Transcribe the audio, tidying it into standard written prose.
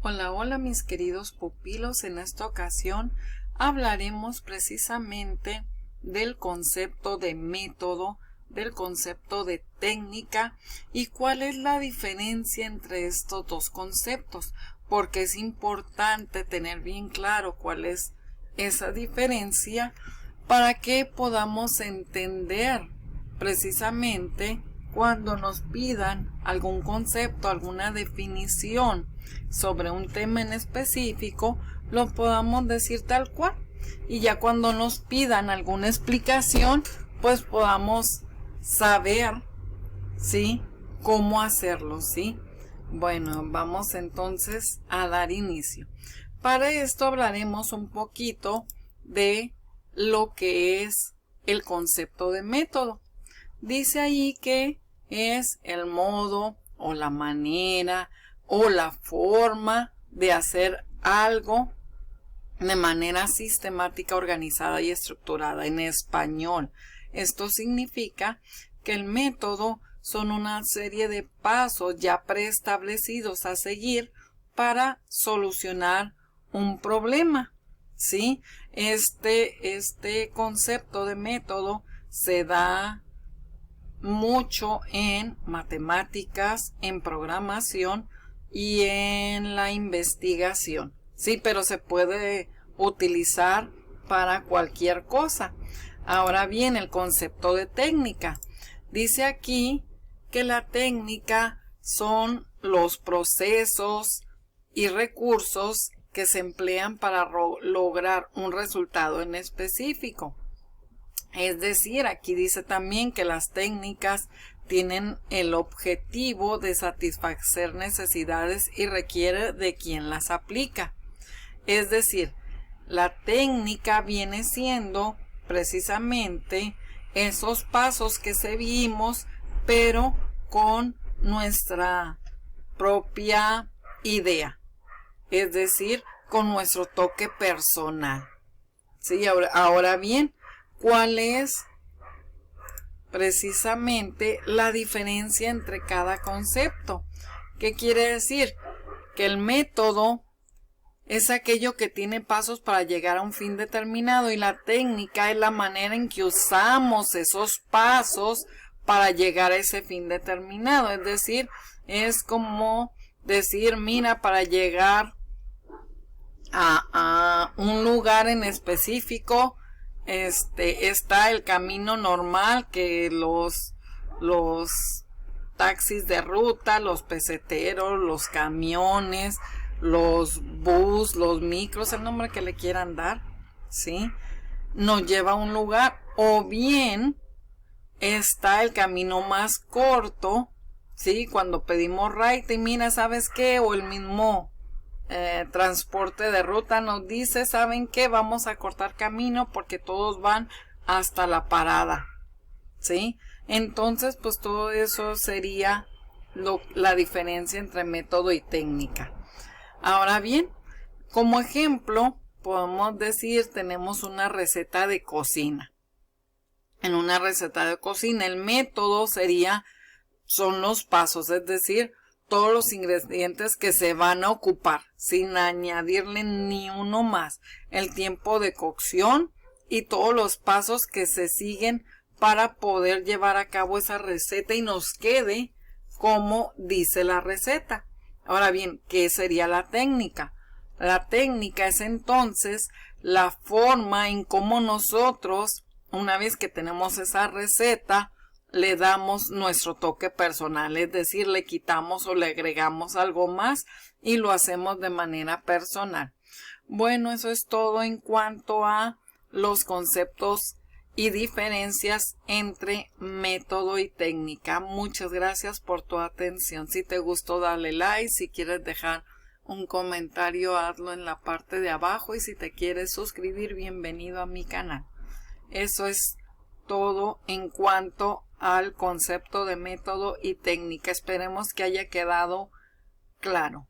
Hola, hola mis queridos pupilos, en esta ocasión hablaremos precisamente del concepto de método, del concepto de técnica y cuál es la diferencia entre estos dos conceptos, porque es importante tener bien claro cuál es esa diferencia para que podamos entender precisamente cuando nos pidan algún concepto, alguna definición sobre un tema en específico, lo podamos decir tal cual. Y ya cuando nos pidan alguna explicación, pues podamos saber, ¿sí?, cómo hacerlo, ¿sí? Bueno, vamos entonces a dar inicio. Para esto hablaremos un poquito de lo que es el concepto de método. Dice ahí que es el modo o la manera o la forma de hacer algo de manera sistemática, organizada y estructurada en español. Esto significa que el método son una serie de pasos ya preestablecidos a seguir para solucionar un problema, ¿sí? Este concepto de método se da mucho en matemáticas, en programación y en la investigación. Sí, pero se puede utilizar para cualquier cosa. Ahora bien, el concepto de técnica. Dice aquí que la técnica son los procesos y recursos que se emplean para lograr un resultado en específico. Es decir, aquí dice también que las técnicas tienen el objetivo de satisfacer necesidades y requiere de quien las aplica. Es decir, la técnica viene siendo precisamente esos pasos que seguimos, pero con nuestra propia idea. Es decir, con nuestro toque personal. ¿Sí? Ahora bien, ¿cuál es precisamente la diferencia entre cada concepto? ¿Qué quiere decir? Que el método es aquello que tiene pasos para llegar a un fin determinado y la técnica es la manera en que usamos esos pasos para llegar a ese fin determinado. Es decir, es como decir, mira, para llegar a un lugar en específico, está el camino normal que los taxis de ruta, los peseteros, los camiones, los bus, los micros, el nombre que le quieran dar, ¿sí?, nos lleva a un lugar. O bien está el camino más corto, ¿sí?, cuando pedimos ride y mira, ¿sabes qué? O el mismo transporte de ruta nos dice, ¿saben qué? Vamos a cortar camino porque todos van hasta la parada, ¿sí? Entonces, pues todo eso sería la diferencia entre método y técnica. Ahora bien, como ejemplo, podemos decir, tenemos una receta de cocina. En una receta de cocina, el método son los pasos, es decir, todos los ingredientes que se van a ocupar, sin añadirle ni uno más, el tiempo de cocción y todos los pasos que se siguen para poder llevar a cabo esa receta y nos quede como dice la receta. Ahora bien, ¿qué sería la técnica? La técnica es entonces la forma en cómo nosotros, una vez que tenemos esa receta, le damos nuestro toque personal, es decir, le quitamos o le agregamos algo más y lo hacemos de manera personal. Bueno, eso es todo en cuanto a los conceptos y diferencias entre método y técnica. Muchas gracias por tu atención. Si te gustó, dale like. Si quieres dejar un comentario, hazlo en la parte de abajo. Y si te quieres suscribir, bienvenido a mi canal. Eso es todo en cuanto al concepto de método y técnica. Esperemos que haya quedado claro.